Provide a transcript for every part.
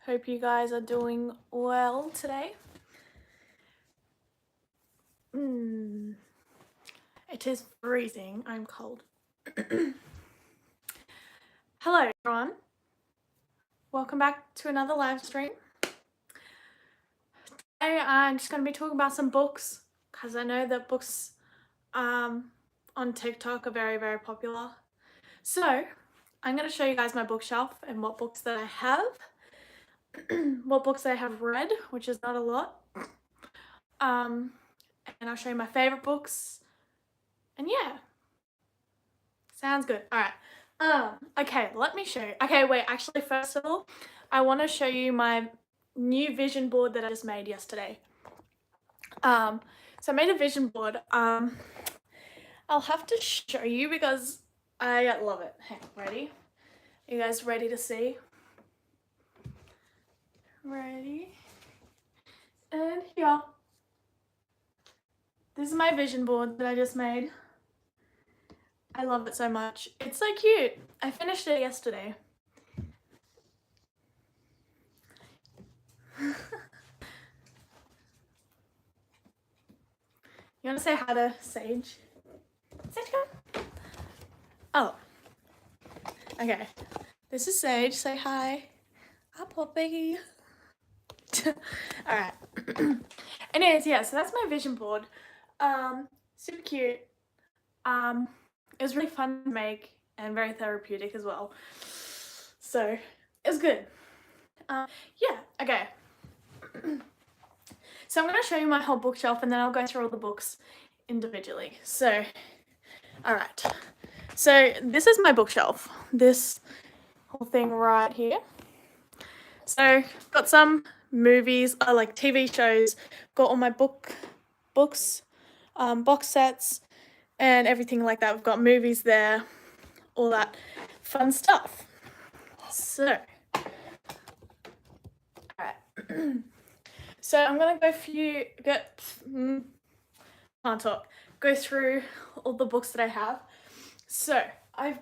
Hope you guys are doing well today. It is freezing. I'm cold. Hello, everyone. Welcome back to another live stream. Today, I'm just going to be talking about some books because I know that books on TikTok are very, very popular. So, I'm going to show you guys my bookshelf and what books that I have, what books I have read, which is not a lot. And I'll show you my favorite books. And yeah. Sounds good. All right. Okay, let me show you. Okay, wait, actually, first of all, I want to show you my new vision board that I just made yesterday. So I made a vision board. I'll have to show you because I love it. Hey, ready? Are you guys ready to see? Ready? And here. This is my vision board that I just made. I love it so much. It's so cute. I finished it yesterday. You want to say hi to Sage? Sage, come. Oh. Okay. This is Sage. Say hi. Hi, puppy. Alright. Anyways, yeah, so that's my vision board. Super cute. It was really fun to make and very therapeutic as well. So, it was good. Yeah, okay. So I'm going to show you my whole bookshelf and then I'll go through all the books individually. So, alright. So, this is my bookshelf. This whole thing right here. So, got some movies, like TV shows, got all my books, box sets, and everything like that. We've got movies there, all that fun stuff. So, alright. So I'm gonna go through all the books that I have. So I'll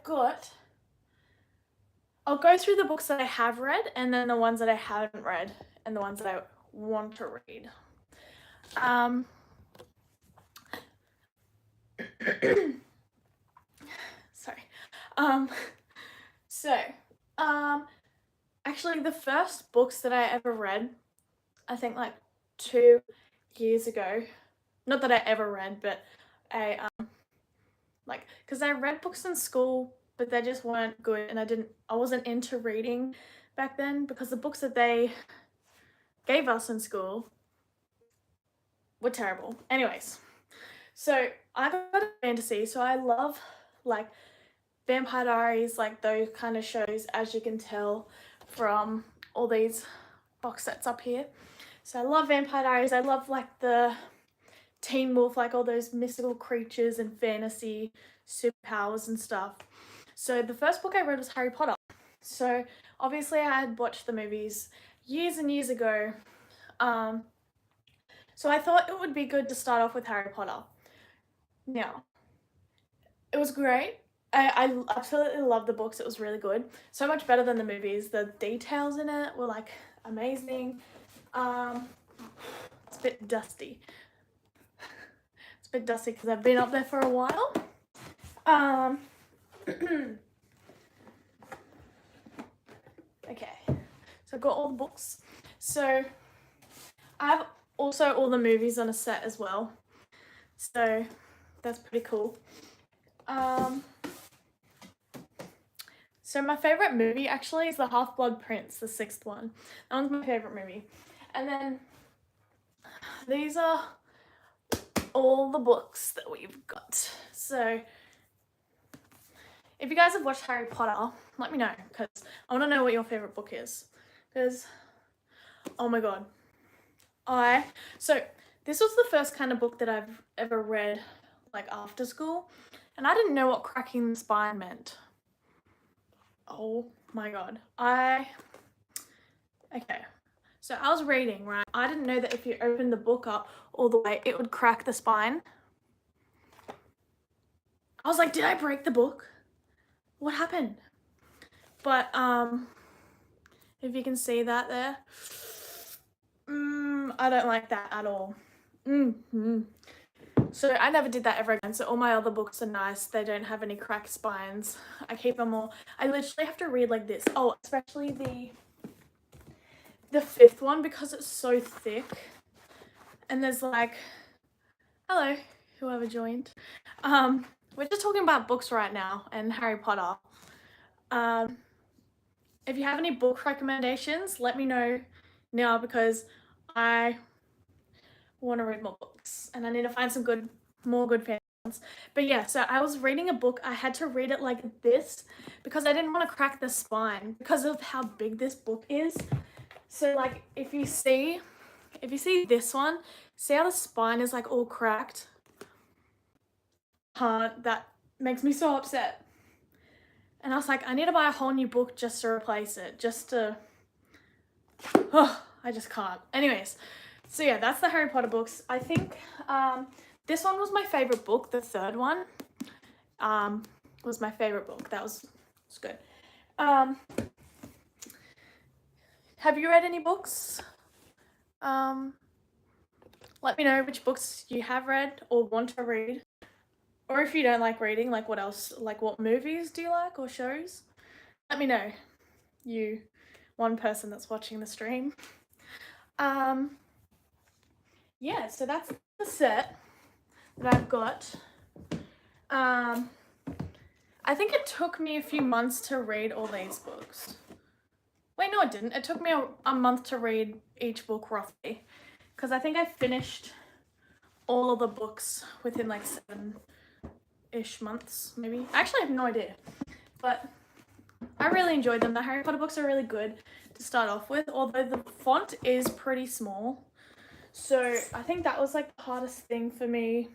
go through the books that I have read and then the ones that I haven't read and the ones that I want to read. Sorry. Actually the first books that I ever read, I think like 2 years ago, not that I ever read, but because I read books in school, but they just weren't good and I wasn't into reading back then because the books that they gave us in school were terrible. Anyways, so I got a fantasy, so I love like Vampire Diaries, like those kind of shows, as you can tell from all these box sets up here. So I love Vampire Diaries. I love like the Teen Wolf, like all those mystical creatures and fantasy superpowers and stuff. So the first book I read was Harry Potter. So obviously I had watched the movies years and years ago. So I thought it would be good to start off with Harry Potter. Now, it was great. I absolutely loved the books. It was really good. So much better than the movies. The details in it were like amazing. It's a bit dusty. It's a bit dusty because I've been up there for a while. Okay, so I've got all the books. So I have also all the movies on a set as well. So that's pretty cool. So my favorite movie actually is The Half-Blood Prince, the 6th one. That one's my favorite movie. And then these are all the books that we've got. So if you guys have watched Harry Potter, let me know because I want to know what your favorite book is. Because, oh my god. So this was the first kind of book that I've ever read like after school. And I didn't know what cracking the spine meant. Oh my god. Okay. So I was reading, right? I didn't know that if you opened the book up all the way, it would crack the spine. I was like, did I break the book? What happened? But if you can see that there. I don't like that at all. So I never did that ever again. So all my other books are nice. They don't have any cracked spines. I keep them all. I literally have to read like this. Oh, especially the fifth one because it's so thick. And there's like, hello, whoever joined. We're just talking about books right now and Harry Potter. If you have any book recommendations, let me know now because I want to read more books and I need to find some more good fan ones. But yeah, so I was reading a book. I had to read it like this because I didn't want to crack the spine because of how big this book is. So like if you see this one, see how the spine is like all cracked? That makes me so upset. And I was like, I need to buy a whole new book just to replace it, I just can't. Anyways, so yeah, that's the Harry Potter books. I think this one was my favorite book. The third one was my favorite book. That was good. Have you read any books? Let me know which books you have read or want to read. Or if you don't like reading, like what else, like what movies do you like or shows? Let me know, you one person that's watching the stream. Yeah, so that's the set that I've got. I think it took me a few months to read all these books. Wait, no, it didn't. It took me a month to read each book roughly because I think I finished all of the books within like 7-ish months, maybe. I actually have no idea, but I really enjoyed them. The Harry Potter books are really good to start off with, although the font is pretty small. So I think that was like the hardest thing for me.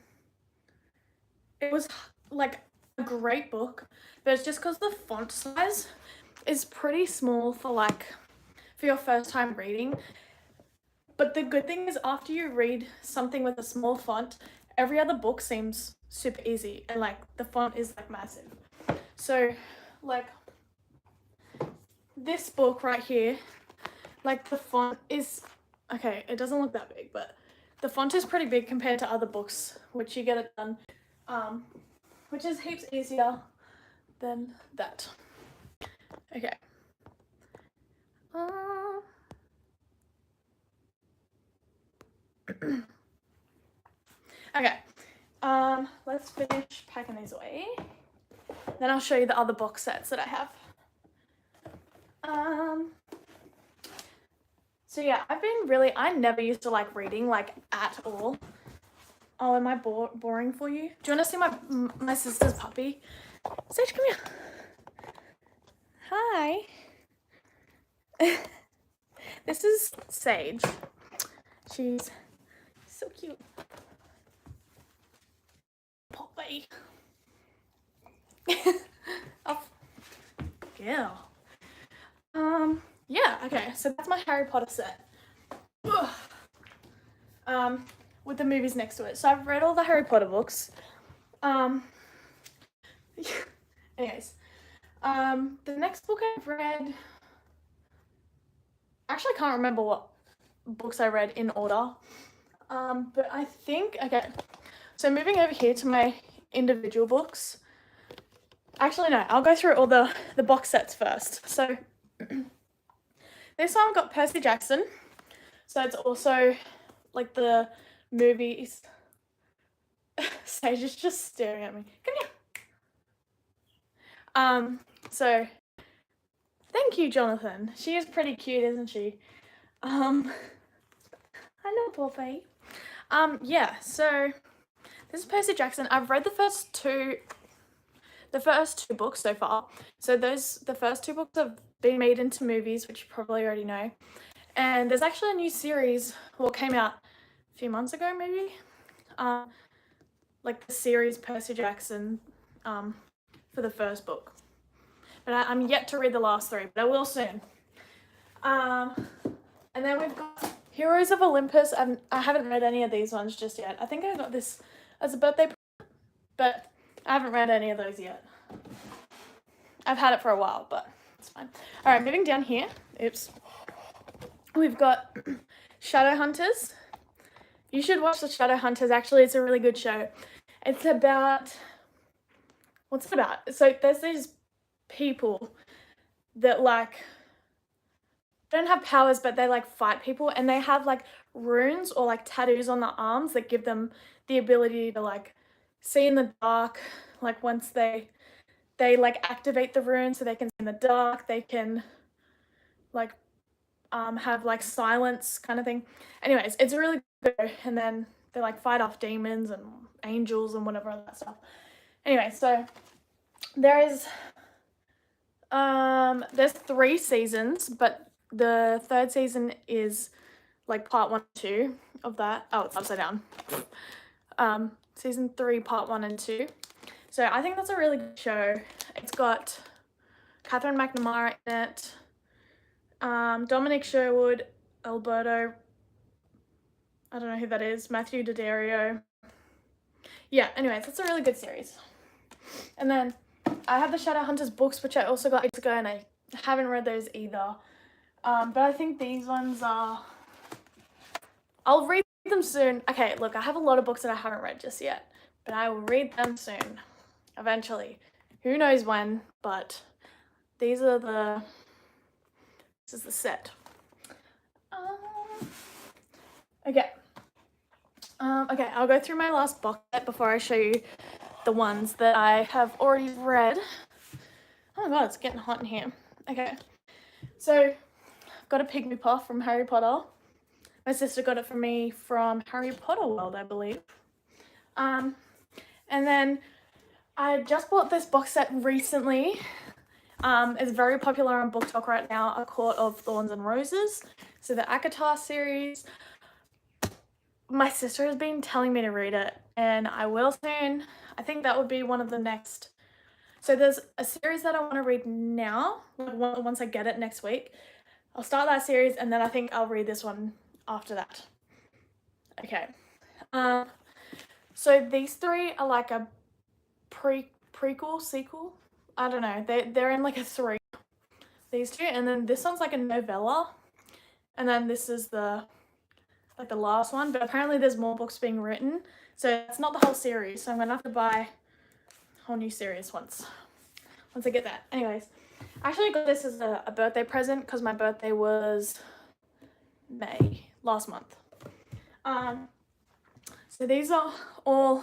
It was like a great book, but it's just because the font size is pretty small for your first time reading. But the good thing is after you read something with a small font, every other book seems super easy and like the font is like massive. So like this book right here, like the font is, okay, it doesn't look that big, but the font is pretty big compared to other books, which you get it done, which is heaps easier than that. Okay. Okay. Let's finish packing these away. Then I'll show you the other box sets that I have. So yeah, I never used to like reading like at all. Oh, am I boring for you? Do you want to see my sister's puppy? Sage, come here. Hi. This is Sage. She's so cute. Puppy. Oh, girl. Yeah, okay, so that's my Harry Potter set. With the movies next to it. So I've read all the Harry Potter books. Anyways, the next book I've read, actually I can't remember what books I read in order. But I think, okay, so moving over here to my individual books. Actually, no, I'll go through all the box sets first. So this one got Percy Jackson. So it's also like the movies. Sage is just staring at me. Come here. So thank you, Jonathan. She is pretty cute, isn't she? Hello, Poppy. Yeah, so this is Percy Jackson. I've read the first two books so far. So the first two books have been made into movies, which you probably already know. And there's actually a new series, came out a few months ago, maybe. Like the series Percy Jackson, for the first book. But I'm yet to read the last three, but I will soon. And then we've got Heroes of Olympus. I haven't read any of these ones just yet. I think I got this as a birthday present, but I haven't read any of those yet. I've had it for a while, but it's fine. All right, moving down here. Oops. we've got Shadowhunters. You should watch the Shadowhunters. Actually, it's a really good show. It's about, what's it about? So there's these people that like don't have powers, but they like fight people, and they have like runes or like tattoos on their arms that give them the ability to like see in the dark. Like once they like activate the rune so they can see in the dark, they can like have like silence kind of thing. Anyways, it's really good. And then they like fight off demons and angels and whatever that stuff. Anyway, so there's 3 seasons, but the 3rd season is like part 1 and 2 of that. Oh, it's upside down. Season 3, part 1 and 2. So I think that's a really good show. It's got Catherine McNamara in it, Dominic Sherwood, Alberto, I don't know who that is, Matthew Daddario. Yeah, anyways, it's a really good series. And then I have the Shadowhunters books, which I also got ages ago, and I haven't read those either. But I think these ones are... I'll read them soon. Okay, look, I have a lot of books that I haven't read just yet, but I will read them soon. Eventually. Who knows when, but these are the... This is the set. Okay. Okay, I'll go through my last box set before I show you the ones that I have already read. Oh my god, it's getting hot in here. Okay, so I've got a Pygmy Puff from Harry Potter. My sister got it for me from Harry Potter World, I believe. And then I just bought this box set recently. It's very popular on BookTok right now, A Court of Thorns and Roses. So the ACOTAR series. My sister has been telling me to read it, and I will soon. I think that would be one of the next. So there's a series that I want to read now, like once I get it next week. I'll start that series, and then I think I'll read this one after that. Okay. So these 3 are like a prequel, sequel. I don't know. They're in like a 3. These 2, and then this one's like a novella, and then this is the last one, but apparently there's more books being written, so it's not the whole series, so I'm gonna have to buy a whole new series once I get that. Anyways, I actually got this as a birthday present because my birthday was May last month. So these are all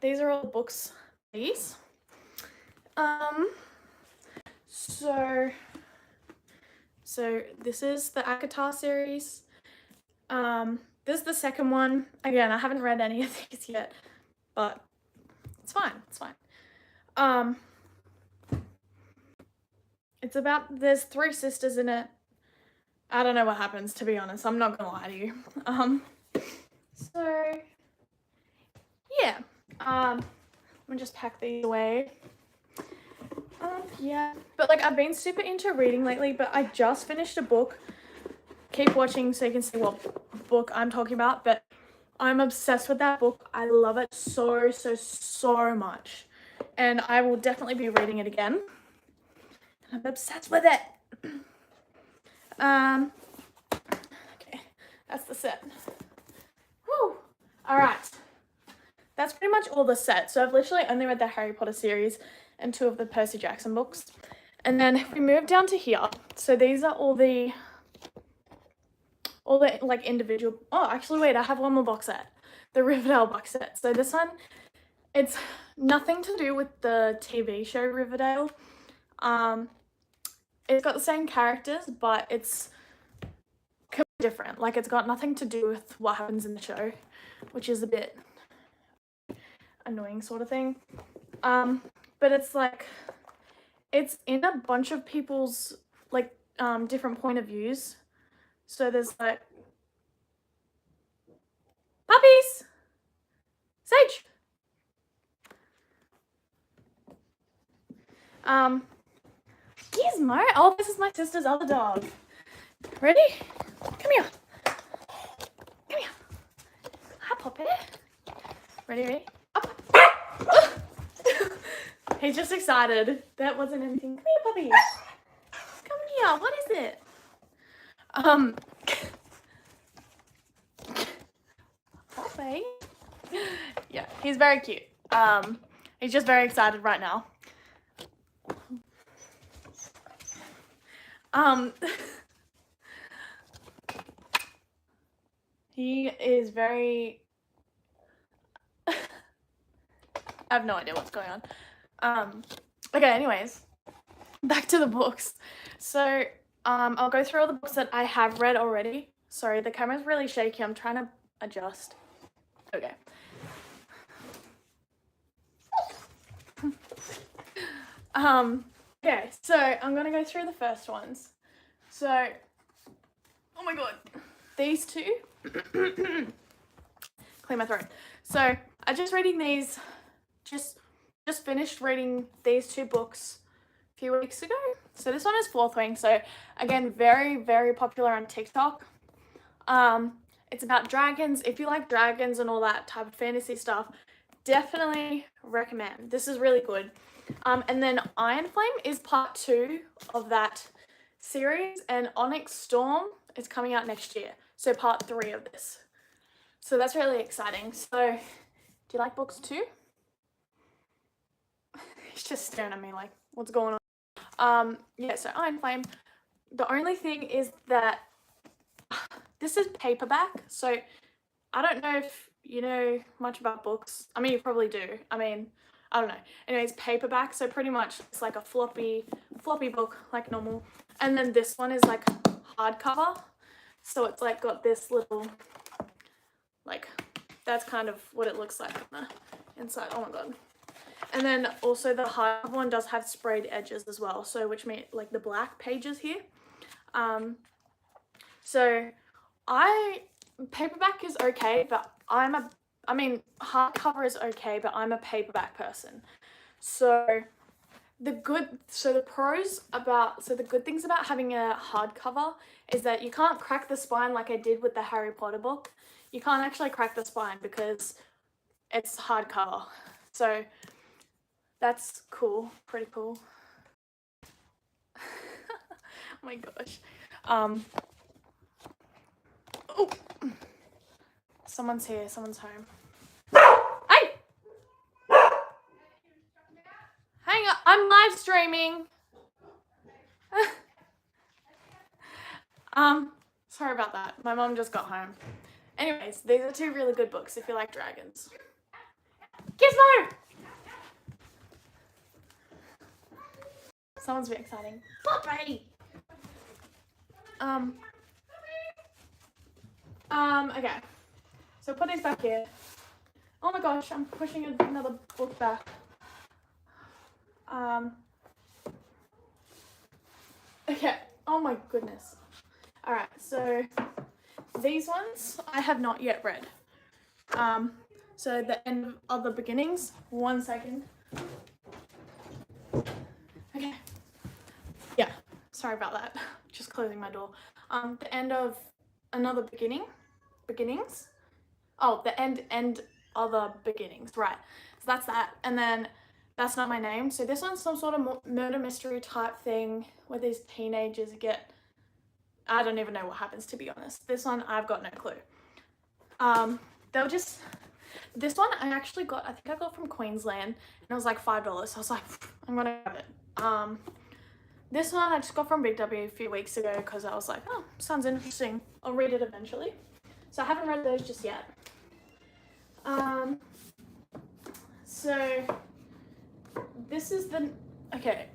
books. So this is the ACOTAR series. This is the second one. Again, I haven't read any of these yet, but it's fine. It's about, there's 3 sisters in it. I don't know what happens, to be honest. I'm not gonna lie to you. So yeah. I'm gonna just pack these away. Yeah, but like I've been super into reading lately, but I just finished a book. Keep watching so you can see what book I'm talking about, but I'm obsessed with that book. I love it so much, and I will definitely be reading it again. I'm obsessed with it. Okay, that's the set. Whew. All right, that's pretty much all the set. So I've literally only read the Harry Potter series and 2 of the Percy Jackson books. And then if we move down to here, so these are all the like individual, oh actually wait, I have one more box set, the Riverdale box set. So this one, it's nothing to do with the TV show Riverdale. It's got the same characters, but it's completely different. Like it's got nothing to do with what happens in the show, which is a bit annoying sort of thing. But it's like, it's in a bunch of people's like different point of views. So there's like puppies, Sage. Gizmo. Oh, this is my sister's other dog. Ready? Come here. Come here. Hi, puppy. Ready? Up. He's just excited. That wasn't anything. Come here, puppy. Come here. What is it? Um, Poppy. Yeah, he's very cute. He's just very excited right now. He is very. I have no idea what's going on. Okay, anyways, back to the books. So, I'll go through all the books that I have read already. Sorry, the camera's really shaky. I'm trying to adjust. Okay. Okay, so I'm gonna go through the first ones. So, oh my god, these two. Clear my throat. So, I just reading these. Just finished reading these two books a few weeks ago. So this one is Fourth Wing. So again, very, very popular on TikTok. It's about dragons. If you like dragons and all that type of fantasy stuff, definitely recommend. This is really good. And then Iron Flame is part 2 of that series, and Onyx Storm is coming out next year. So part 3 of this. So that's really exciting. So do you like books too? He's just staring at me like, what's going on? Yeah, so Iron Flame. The only thing is that this is paperback, so I don't know if you know much about books. I mean, you probably do. I mean, I don't know. Anyways, paperback, so pretty much it's like a floppy book, like normal. And then this one is like hardcover, so it's like got this little, like, that's kind of what it looks like on the inside. Oh my god. And then also the hard one does have sprayed edges as well, so which mean like the black pages here. So paperback is okay, but I mean hardcover is okay, but I'm a paperback person. So the good things about having a hardcover is that you can't crack the spine like I did with the Harry Potter book. You can't actually crack the spine because it's hardcover. So that's cool, pretty cool. Oh my gosh. Oh, someone's here, someone's home. Hey! Hang on, I'm live streaming. Sorry about that. My mom just got home. Anyways, these are 2 really good books if you like dragons. Gizmo! Someone's very exciting. Poppy! Okay. So put these back here. Oh my gosh, I'm pushing another book back. Okay. Oh my goodness. Alright, so these ones I have not yet read. So the end of the beginnings. 1 second. Okay. Yeah, sorry about that. Just closing my door. The end of another beginnings. Oh, the end other beginnings, right. So that's that. And then That's Not My Name. So this one's some sort of murder mystery type thing where these teenagers get, I don't even know what happens, to be honest. This one, I've got no clue. This one I think I got from Queensland, and it was like $5. So I was like, I'm gonna have it. This one I just got from Big W a few weeks ago because I was like, oh, sounds interesting. I'll read it eventually. So I haven't read those just yet. So this is okay,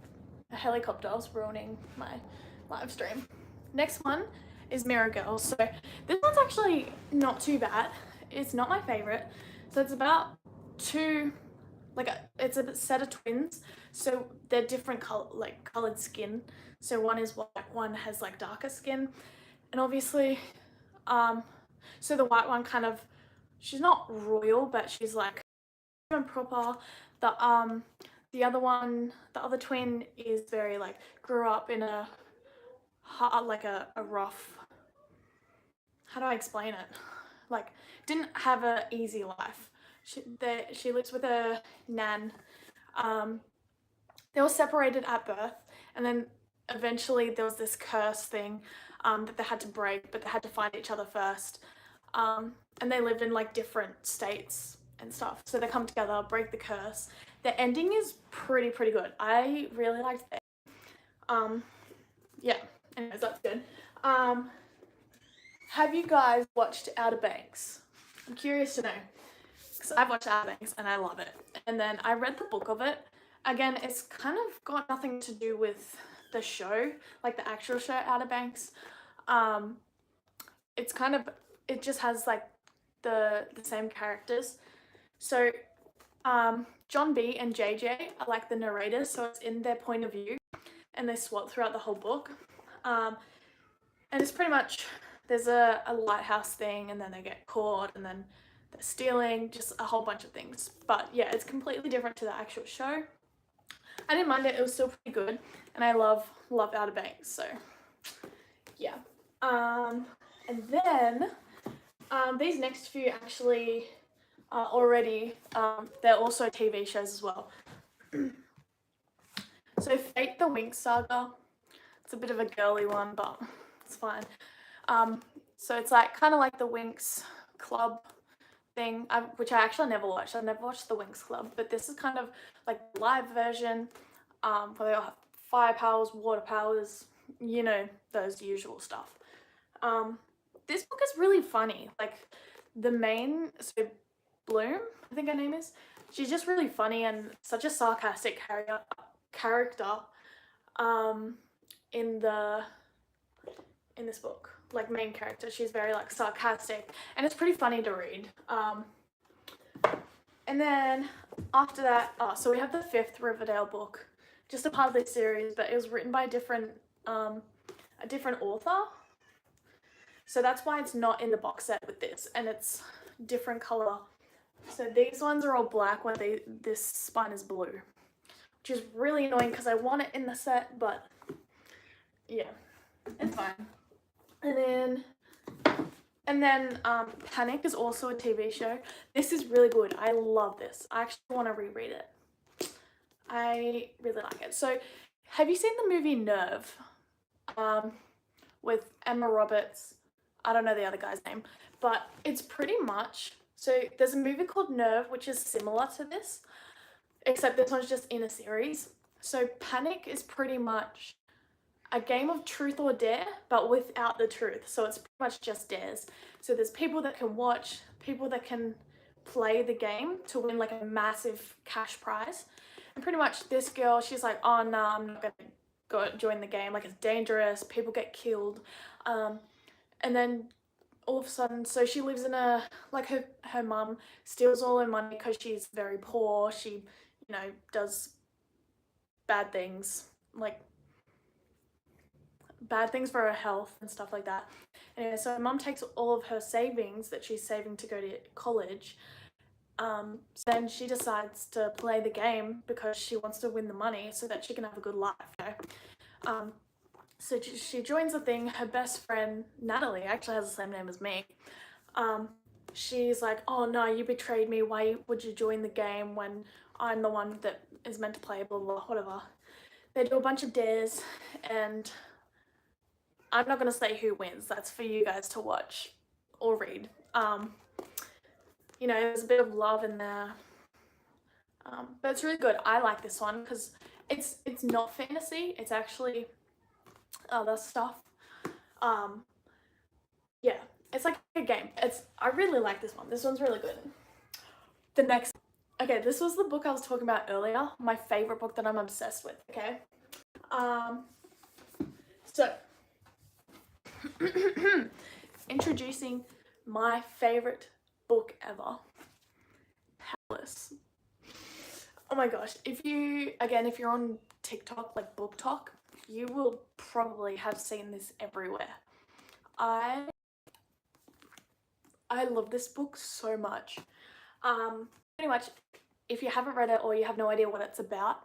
a helicopter's ruining my live stream. Next one is Mirror Girls. So this one's actually not too bad. It's not my favorite. So it's about it's a set of twins. So they're different colored skin. So one is white, one has like darker skin. And obviously, so the white one she's not royal, but she's like proper. The other twin is very like grew up in a rough, how do I explain it? Like didn't have an easy life. She lives with a nan. They were separated at birth, and then eventually there was this curse thing. that they had to break, but they had to find each other first. And they lived in like different states and stuff. So they come together, break the curse. The ending is pretty good. I really liked it. Yeah. Anyways, that's good. Have you guys watched Outer Banks? I'm curious to know, because I've watched Outer Banks and I love it. And then I read the book of it. Again, it's kind of got nothing to do with the show, like the actual show Outer Banks. It's kind of, it just has like the same characters. So John B and JJ are like the narrators, so it's in their point of view, and they swap throughout the whole book. And it's pretty much, there's a lighthouse thing, and then they get caught, and then they're stealing, just a whole bunch of things. But yeah, it's completely different to the actual show. I didn't mind it, it was still pretty good, and I love Outer Banks, so yeah. And then these next few actually are already, they're also TV shows as well. So Fate the Winx Saga, it's a bit of a girly one, but it's fine. So it's like kind of like the Winx Club thing, which I actually never watched. I've never watched the Winx Club, but this is kind of like the live version, where they all have fire powers, water powers, you know, those usual stuff. This book is really funny. Like the main, so Bloom, I think her name is, she's just really funny and such a sarcastic character in this book, like main character. She's very like sarcastic, and it's pretty funny to read. And then after that, so we have the 5th Riverdale book, just a part of this series, but it was written by a different author. So that's why it's not in the box set with this, and it's different color. So these ones are all black when this spine is blue, which is really annoying because I want it in the set, but yeah, it's fine. And then Panic is also a TV show. This is really good. I love this. I actually want to reread it. I really like it. So have you seen the movie Nerve? With Emma Roberts. I don't know the other guy's name, but it's pretty much, so there's a movie called Nerve, which is similar to this, except this one's just in a series. So Panic is pretty much a game of truth or dare, but without the truth. So it's pretty much just dares. So there's people that can watch, people that can play the game to win like a massive cash prize. And pretty much this girl, she's like, oh no, I'm not gonna go join the game, like it's dangerous, people get killed. And then all of a sudden, so she lives in a, like her mum steals all her money because she's very poor. She, you know, does bad things, like bad things for her health and stuff like that. Anyway, so her mum takes all of her savings that she's saving to go to college. So then she decides to play the game because she wants to win the money so that she can have a good life, you know? So she joins the thing. Her best friend, Natalie, actually has the same name as me. She's like, oh no, you betrayed me. Why would you join the game when I'm the one that is meant to play, blah, blah, whatever. They do a bunch of dares, and I'm not going to say who wins. That's for you guys to watch or read. You know, there's a bit of love in there. But it's really good. I like this one because it's not fantasy. It's actually other stuff. Yeah, it's like a game. I really like this one. This one's really good. The next, okay, this was the book I was talking about earlier. My favorite book that I'm obsessed with, okay? So, introducing my favorite book ever, Powerless. Oh my gosh, if you're on TikTok, like Book Talk, you will probably have seen this everywhere. I love this book so much. Pretty much, if you haven't read it or you have no idea what it's about,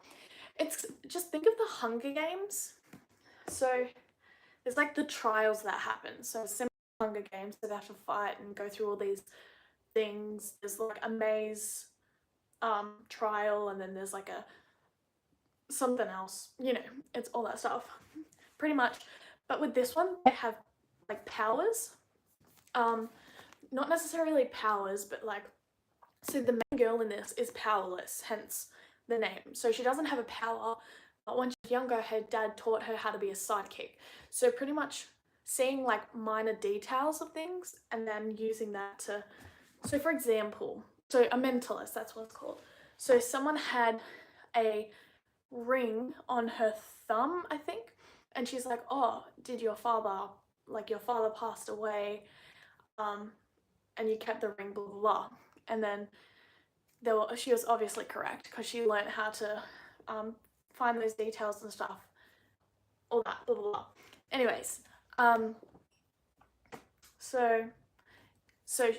it's just think of the Hunger Games. So there's like the trials that happen. So similar to Hunger Games, so they have to fight and go through all these things. There's like a maze trial, and then there's like a something else, you know, it's all that stuff pretty much. But with this one, they have like powers. Not necessarily powers, but like, so the main girl in this is powerless, hence the name. So she doesn't have a power, but when she's younger, her dad taught her how to be a sidekick. So pretty much seeing like minor details of things and then using that to, so for example, so a mentalist, that's what it's called. So someone had a ring on her thumb, I think, and she's like, oh, did your father, like your father passed away, and you kept the ring, blah blah blah. And then she was obviously correct because she learned how to find those details and stuff, all that, blah blah blah. Anyways, so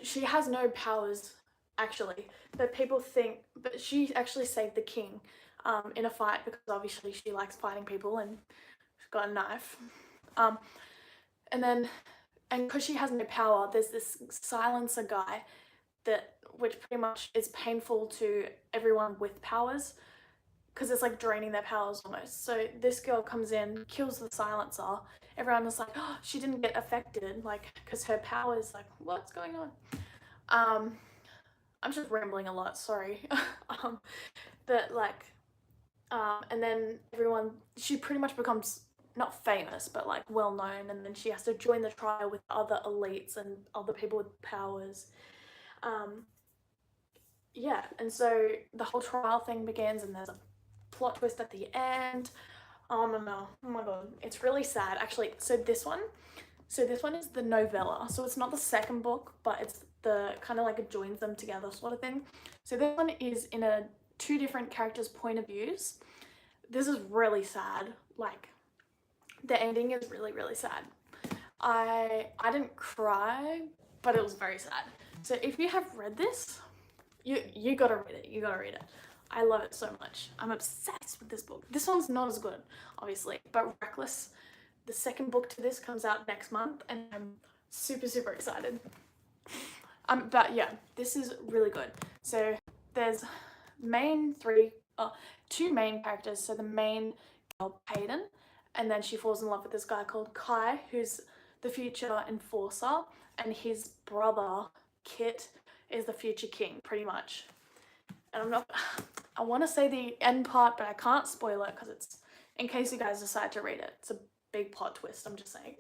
she has no powers actually, but people think, but she actually saved the king in a fight because obviously she likes fighting people and she's got a knife. And because she has no power, there's this silencer guy which pretty much is painful to everyone with powers because it's like draining their powers almost. So this girl comes in, kills the silencer. Everyone is like, oh, she didn't get affected, like, because her power is like, what's going on? I'm just rambling a lot, sorry. But like, and then she pretty much becomes not famous, but like well known, and then she has to join the trial with other elites and other people with powers. Yeah, and so the whole trial thing begins, and there's a plot twist at the end. Oh no, oh my god, it's really sad actually. So this one is the novella, so it's not the second book, but it's the kind of like it joins them together sort of thing. So this one is in a two different characters' point of views. This is really sad. Like, the ending is really, really sad. I didn't cry, but it was very sad. So if you have read this, you gotta read it. You gotta read it. I love it so much. I'm obsessed with this book. This one's not as good, obviously, but Reckless, the second book to this, comes out next month, and I'm super, super excited. But yeah, this is really good. So there's two main characters. So the main girl, Peyton, and then she falls in love with this guy called Kai, who's the future enforcer, and his brother, Kit, is the future king, pretty much. And I want to say the end part, but I can't spoil it because it's, in case you guys decide to read it, it's a big plot twist, I'm just saying.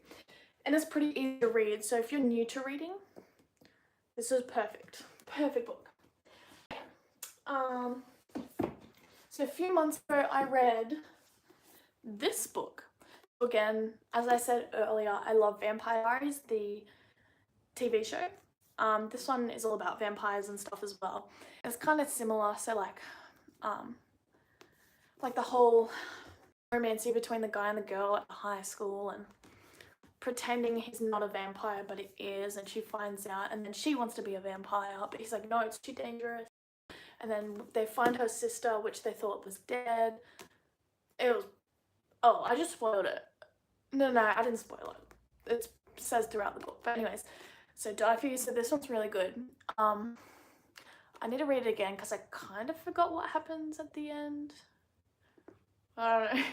And it's pretty easy to read, so if you're new to reading, this is perfect. Perfect book. So a few months ago, I read this book. Again, as I said earlier, I love Vampire Diaries, the TV show. This one is all about vampires and stuff as well. It's kind of similar, so like the whole romance between the guy and the girl at the high school, and pretending he's not a vampire but he is, and she finds out, and then she wants to be a vampire, but he's like, no, it's too dangerous. And then they find her sister, which they thought was dead. It was, oh, I just spoiled it. No, I didn't spoil it. It says throughout the book. But anyways, so Die For You, so this one's really good. I need to read it again because I kind of forgot what happens at the end. I don't know.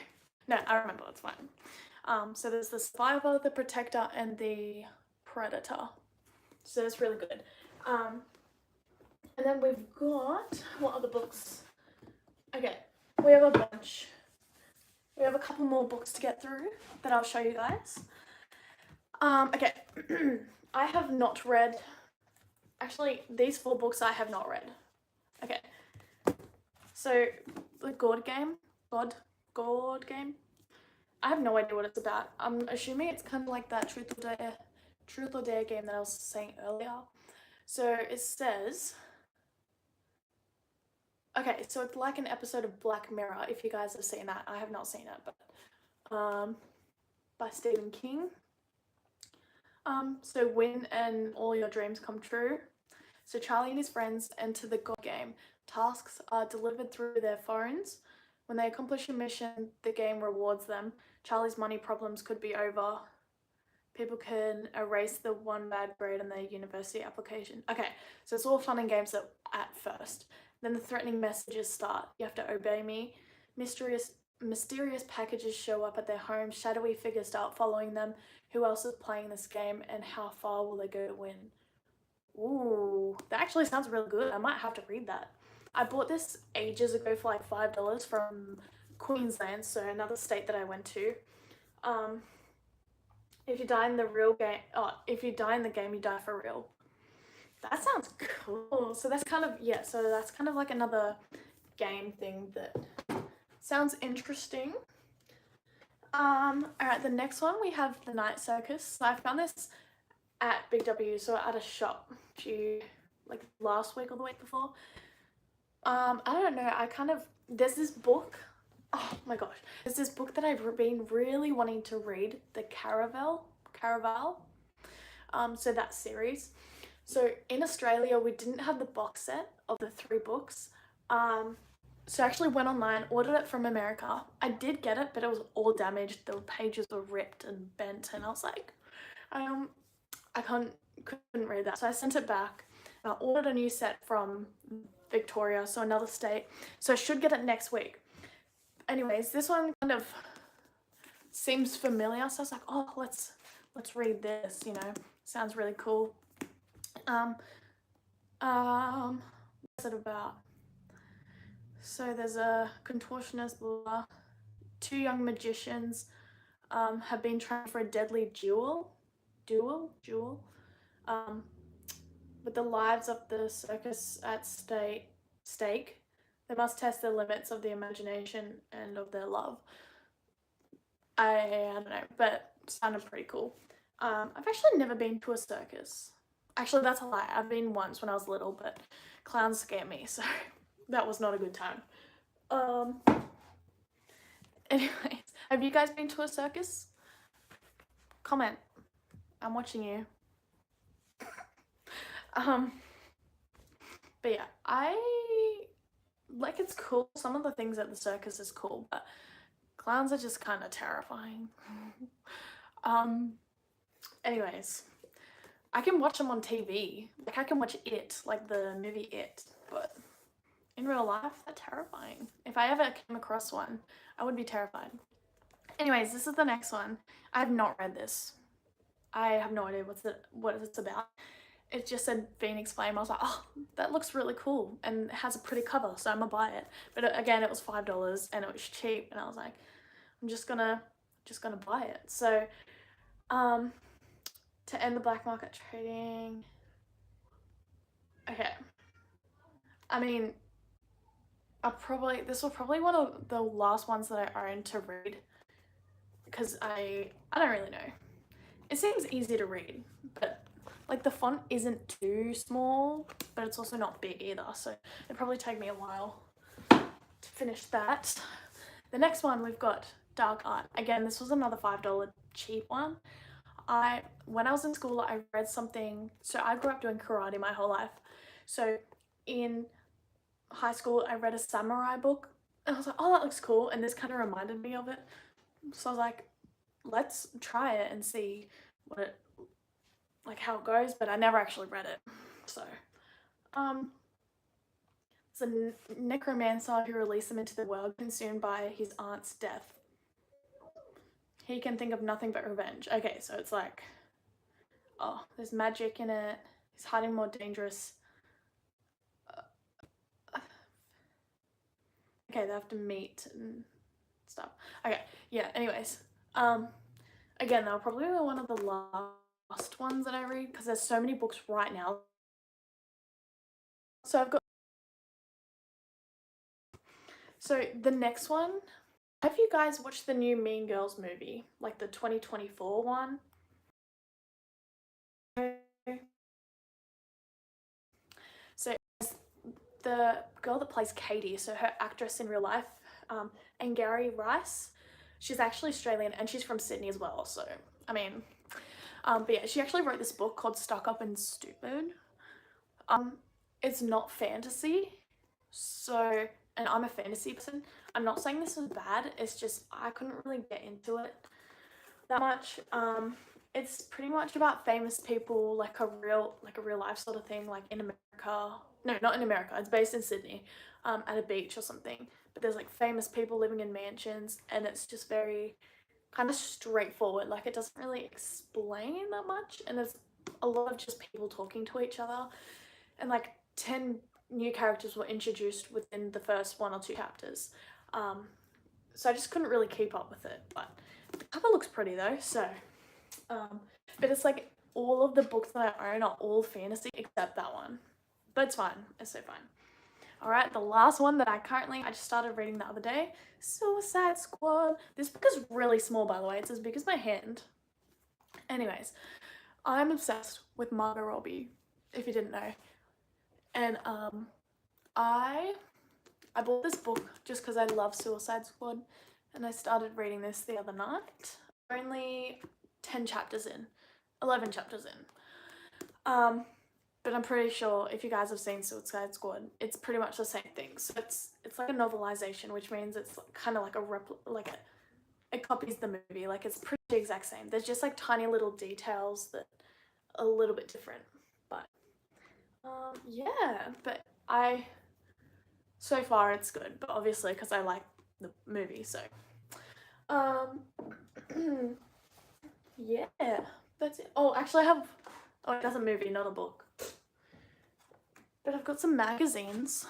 No, I remember, it's fine. So there's the Survivor, the Protector, and the Predator. So it's really good. And then we've got, what other books? Okay, we have a bunch. We have a couple more books to get through that I'll show you guys. Okay, I have not read, actually, these 4 books I have not read. Okay, so the God Game, I have no idea what it's about. I'm assuming it's kind of like that Truth or Dare game that I was saying earlier. So it says, okay, so it's like an episode of Black Mirror, if you guys have seen that. I have not seen it, but by Stephen King. So win and all your dreams come true. So Charlie and his friends enter the God Game. Tasks are delivered through their phones. When they accomplish a mission, the game rewards them. Charlie's money problems could be over. People can erase the one bad grade on their university application. Okay, so it's all fun and games at first. Then the threatening messages start. You have to obey me. Mysterious mysterious packages show up at their home, shadowy figures start following them. Who else is playing this game, and how far will they go to win? Ooh, that actually sounds really good. I might have to read that. I bought this ages ago for like $5 from Queensland, so another state that I went to. If you die in the real game, if you die in the game, you die for real. That sounds cool. So that's kind of, yeah, so that's kind of like another game thing that sounds interesting. Alright, the next one we have the Night Circus. So I found this at Big W, so at a shop like last week or the week before. I don't know, there's this book, oh my gosh, there's this book that I've been really wanting to read, the Caraval, so that series. So in Australia, we didn't have the box set of the 3 books, so I actually went online, ordered it from America. I did get it, but it was all damaged, the pages were ripped and bent, and I was like, I couldn't read that, so I sent it back. I ordered a new set from Victoria, so another state, so I should get it next week. Anyways, this one kind of seems familiar, so I was like, oh, let's read this, you know, sounds really cool. What's it about? So there's a contortionist, blah, 2 young magicians have been trying for a deadly duel, with the lives of the circus at stake. They must test the limits of the imagination and of their love. I don't know, but it sounded pretty cool. I've actually never been to a circus. Actually, that's a lie. I've been once when I was little, but clowns scare me, so that was not a good time. Anyways, have you guys been to a circus? Comment. I'm watching you. But yeah, it's cool. Some of the things at the circus is cool, but clowns are just kind of terrifying. Anyways, I can watch them on TV. Like, I can watch It, like the movie It, but in real life, they're terrifying. If I ever came across one, I would be terrified. Anyways, this is the next one. I have not read this. I have no idea what it's about. It just said Phoenix Flame. I was like, oh, that looks really cool, and it has a pretty cover, so I'm gonna buy it. But again, it was $5 and it was cheap, and I was like, I'm just gonna buy it. So, to end the black market trading. Okay. I mean, this was probably one of the last ones that I owned to read, because I don't really know. It seems easy to read, but like the font isn't too small, but it's also not big either, so it'd probably take me a while to finish that. The next one, we've got Dark Art. Again, this was another $5 cheap one. When I was in school, I read something, so I grew up doing karate my whole life. So in high school, I read a samurai book, and I was like, oh, that looks cool, and this kind of reminded me of it. So I was like, let's try it and see how it goes, but I never actually read it. So, it's a necromancer who released him into the world, consumed by his aunt's death. He can think of nothing but revenge. Okay, so it's like, oh, there's magic in it. He's hiding more dangerous. Okay, they have to meet and stuff. Okay, yeah, anyways. Again, they'll probably be one of the last ones that I read, because there's so many books right now. So the next one, have you guys watched the new Mean Girls movie? Like the 2024 one? So the girl that plays Katie, so her actress in real life, Angari Rice, she's actually Australian and she's from Sydney as well, so I mean, but yeah, she actually wrote this book called Stuck Up and Stupid. It's not fantasy, so, and I'm a fantasy person. I'm not saying this is bad, it's just I couldn't really get into it that much. It's pretty much about famous people, like a real life sort of thing, like in America. No, not in America. It's based in Sydney, at a beach or something. But there's like famous people living in mansions, and it's just very kind of straightforward. Like it doesn't really explain that much, and there's a lot of just people talking to each other, and like 10 new characters were introduced within the first 1 or 2 chapters. So I just couldn't really keep up with it, but the cover looks pretty though. So, but it's like all of the books that I own are all fantasy except that one, but it's fine. It's so fine. All right, the last one that I just started reading the other day, Suicide Squad. This book is really small, by the way. It's as big as my hand. Anyways, I'm obsessed with Margot Robbie, if you didn't know. And I bought this book just because I love Suicide Squad, and I started reading this the other night. Only 10 chapters in, 11 chapters in. But I'm pretty sure if you guys have seen Suicide Squad, it's pretty much the same thing. So it's like a novelization, which means it's kind of like it copies the movie. Like it's pretty the exact same. There's just like tiny little details that are a little bit different. But yeah, but so far it's good. But obviously because I like the movie, so yeah, that's it. Oh, actually that's a movie, not a book. But I've got some magazines.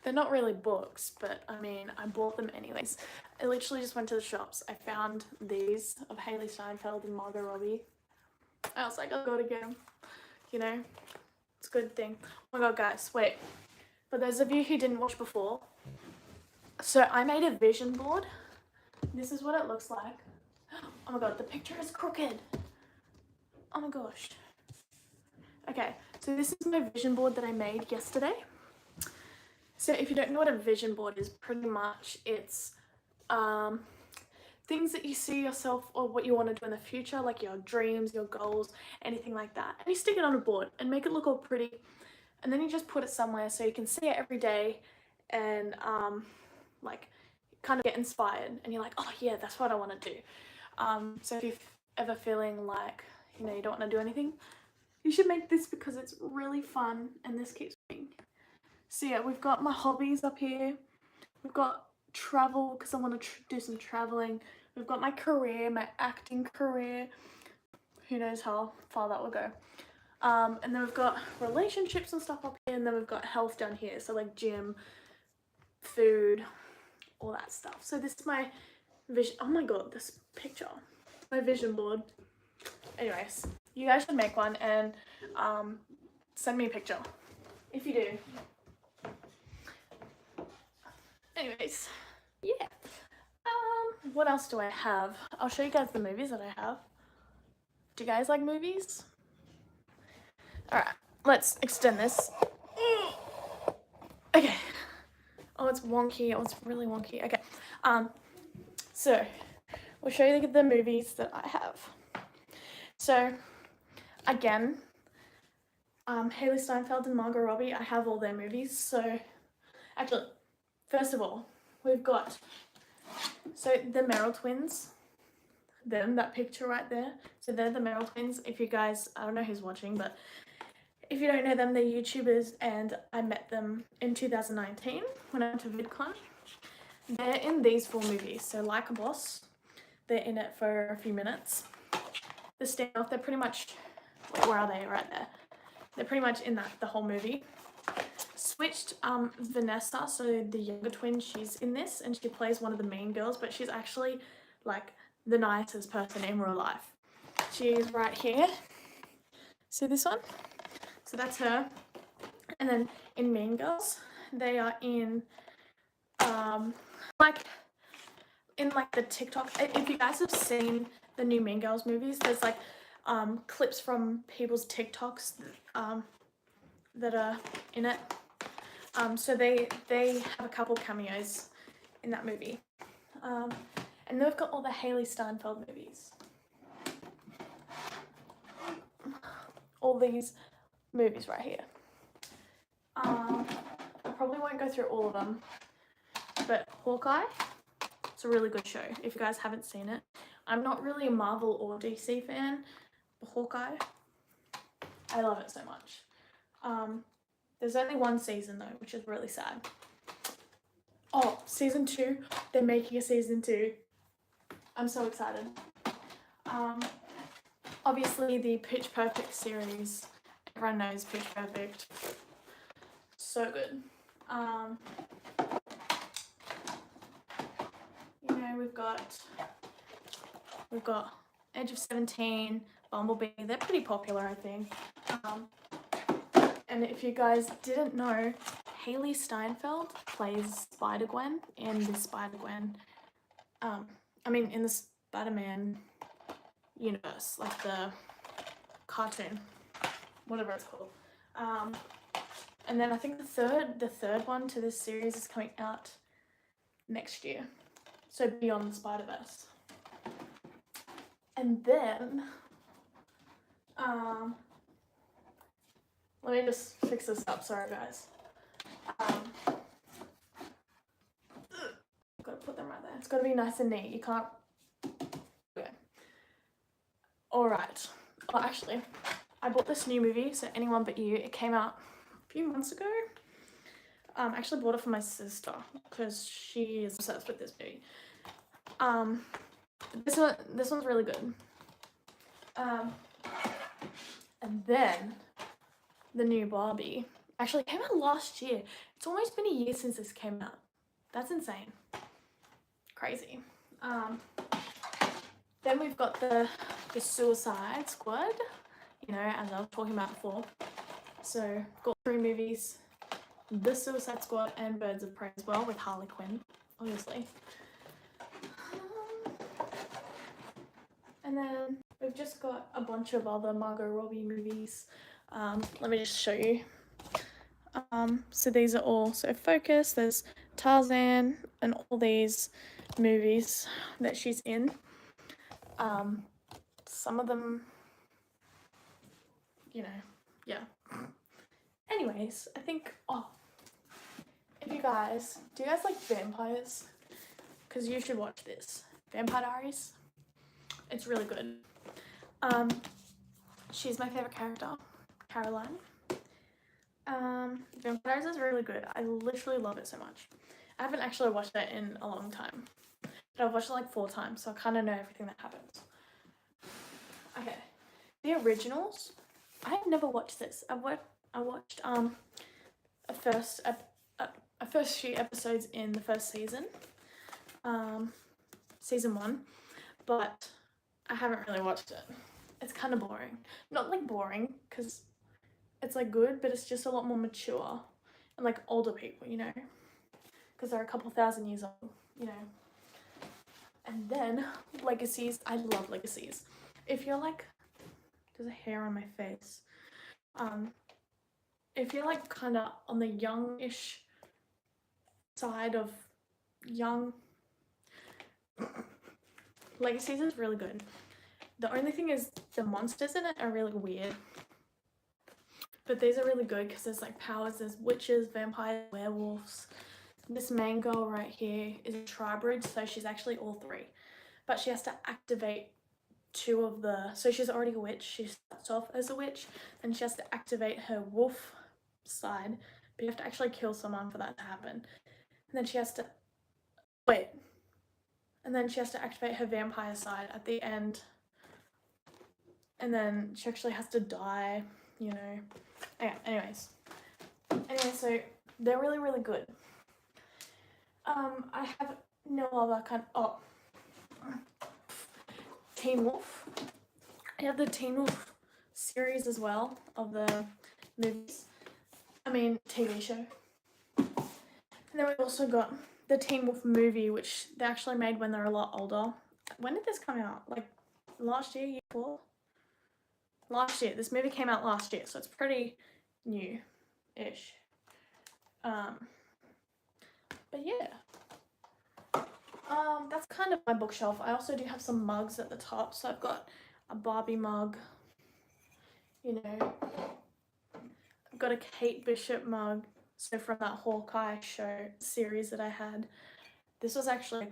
They're not really books, but I mean, I bought them anyways. I literally just went to the shops. I found these of Haley Steinfeld and Margot Robbie. I was like, I've got to get them. You know, it's a good thing. Oh my god, guys, wait. For those of you who didn't watch before, so I made a vision board. This is what it looks like. Oh my god, the picture is crooked. Oh my gosh. Okay, so this is my vision board that I made yesterday. So if you don't know what a vision board is, pretty much it's things that you see yourself or what you want to do in the future, like your dreams, your goals, anything like that. And you stick it on a board and make it look all pretty. And then you just put it somewhere so you can see it every day and like kind of get inspired. And you're like, oh yeah, that's what I want to do. So if you're ever feeling like, you know, you don't want to do anything, you should make this because it's really fun and this keeps me. So yeah, we've got my hobbies up here. We've got travel because I want to do some traveling. We've got my career, my acting career. Who knows how far that will go. And then we've got relationships and stuff up here, and then we've got health down here. So like gym, food, all that stuff. So this is my vision. Oh my god, this picture. My vision board. Anyways, you guys should make one and send me a picture if you do. Anyways, yeah. What else do I have? I'll show you guys the movies that I have. Do you guys like movies? Alright, let's extend this. Okay. Oh, it's wonky. Oh, it's really wonky. Okay. So we'll show you the movies that I have. So again, Haley Steinfeld and Margot Robbie, I have all their movies. So actually, first of all, we've got the Merrill twins. That picture right there. So they're the Merrill twins. If you guys, I don't know who's watching, but if you don't know them, they're YouTubers, and I met them in 2019 when I went to VidCon. They're in these 4 movies. So Like a Boss, they're in it for a few minutes. The Standoff, they're pretty much, where are they? Right there. They're pretty much in the whole movie. Switched, Vanessa, so the younger twin, she's in this, and she plays one of the main girls, but she's actually like the nicest person in real life. She is right here. See this one? So that's her. And then in Mean Girls, they are in the TikTok. If you guys have seen the new Mean Girls movies, there's like clips from people's TikToks that are in it. So they have a couple cameos in that movie. And then we've got all the Haley Steinfeld movies. All these movies right here. I probably won't go through all of them, but Hawkeye, It's a really good show if you guys haven't seen it. I'm not really a Marvel or DC fan, but Hawkeye, I love it so much. There's only one season though, which is really sad. Oh, season 2, they're making a season 2. I'm so excited. Obviously the Pitch Perfect series, everyone knows Pitch Perfect, so good. You know, we've got Edge of 17, Bumblebee, they're pretty popular, I think. And if you guys didn't know, Haley Steinfeld plays Spider-Gwen in the Spider-Gwen, in the Spider-Man universe, like the cartoon, whatever it's called. And then I think the third one to this series is coming out next year, so Beyond the Spider-Verse. And then, let me just fix this up, sorry guys. Gotta put them right there. It's gotta be nice and neat, you can't, okay. Alright, oh actually, I bought this new movie, So Anyone But You. It came out a few months ago. I actually bought it for my sister because she is obsessed with this movie. This one's really good. And then the new Barbie actually came out last year. It's almost been a year since this came out. That's insane. Crazy. Then we've got the Suicide Squad, you know, as I was talking about before. So got 3 movies, The Suicide Squad and Birds of Prey as well, with Harley Quinn, obviously. And then we've just got a bunch of other Margot Robbie movies. Let me just show you. So these are all, so Focus, there's Tarzan and all these movies that she's in. Some of them, you know, yeah. Anyways, I think, do you guys like vampires? Because you should watch this. Vampire Diaries. It's really good. She's my favorite character, Caroline. Vampire Diaries is really good. I literally love it so much. I haven't actually watched it in a long time, but I've watched it like 4 times, so I kind of know everything that happens. Okay, the originals. I have never watched this. I watched a first few episodes in the first season, season 1, but I haven't really watched it. It's kind of boring. Not like boring, because it's like good, but it's just a lot more mature and like older people, you know, because they're a couple thousand years old, you know. And then Legacies. I love Legacies. If you're like, there's a hair on my face. If you're like kind of on the youngish side of young, Legacies is really good. The only thing is the monsters in it are really weird, but these are really good because there's like powers. There's witches, vampires, werewolves. This main girl right here is a tribrid, so she's actually all 3, but she has to activate 2 of the, so she's already a witch. She starts off as a witch, and she has to activate her wolf side, but you have to actually kill someone for that to happen. And then she has to activate her vampire side at the end, and then she actually has to die, you know. Okay, anyways, so they're really, really good. I have no other kind of, Teen Wolf. I have the Teen Wolf series as well of the movies. TV show. And then we've also got the Teen Wolf movie, which they actually made when they're a lot older. When did this come out? Like last year, year before? Last year. This movie came out last year, so it's pretty new-ish. But yeah. That's kind of my bookshelf. I also do have some mugs at the top. So I've got a Barbie mug, you know. I've got a Kate Bishop mug, so from that Hawkeye show series that I had. this was actually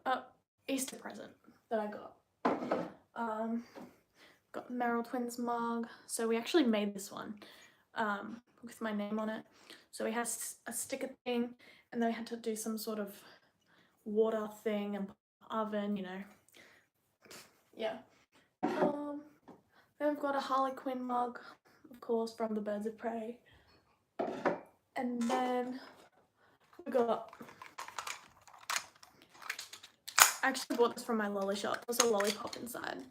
a Easter present that I got. Got Merrill Twins mug. So we actually made this one with my name on it. So we had a sticker thing, and then we had to do some sort of water thing and oven, you know. Yeah. Then we've got a Harley Quinn mug, of course, from the Birds of Prey. And then we got, I actually bought this from my lolly shop. There's a lollipop inside,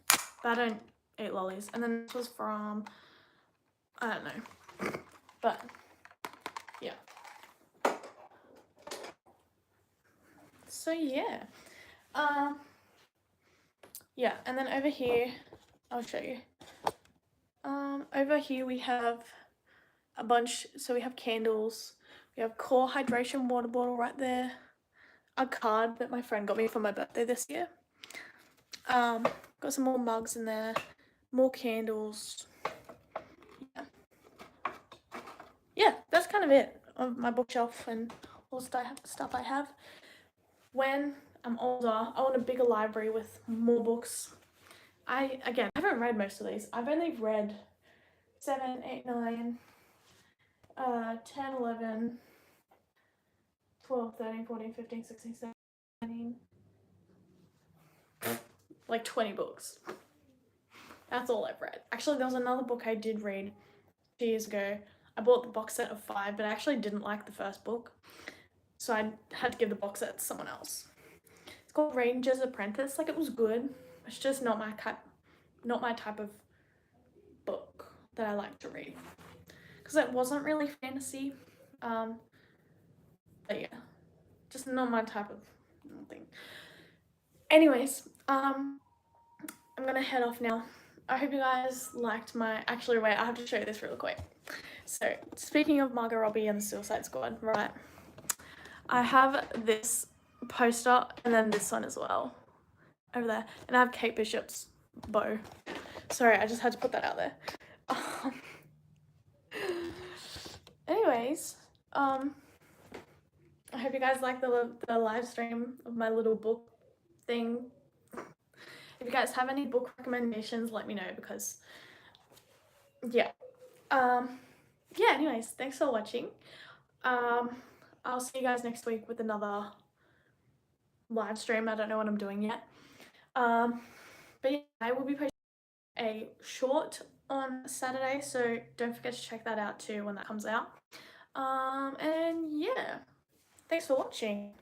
but I don't eat lollies. And then this was from, I don't know, but yeah. So yeah. Yeah, and then over here, I'll show you. Over here we have a bunch, so we have candles, we have Core Hydration water bottle right there, a card that my friend got me for my birthday this year. Got some more mugs in there, more candles. Yeah, that's kind of it on my bookshelf and all the stuff I have. When I'm older, I want a bigger library with more books. I haven't read most of these. I've only read 7, 8, 9, 10, 11, 12, 13, 14, 15, 16, 17, like 20 books. That's all I've read. Actually, there was another book I did read 2 years ago. I bought the box set of 5, but I actually didn't like the first book, so I had to give the box set to someone else. It's called Ranger's Apprentice. Like, it was good. It's just not my type of book that I like to read, because it wasn't really fantasy. But yeah, just not my type of thing. Anyways, I'm gonna head off now. I hope you guys liked actually wait, I have to show you this real quick. So speaking of Margot Robbie and the Suicide Squad, right, I have this poster and then this one as well over there, and I have Kate Bishop's bow. Sorry, I just had to put that out there. Anyways, I hope you guys like the live stream of my little book thing. If you guys have any book recommendations, let me know, because yeah. Yeah, anyways, thanks for watching. I'll see you guys next week with another live stream. I don't know what I'm doing yet. But yeah, I will be posting a short on Saturday, so don't forget to check that out too when that comes out. And yeah, thanks for watching.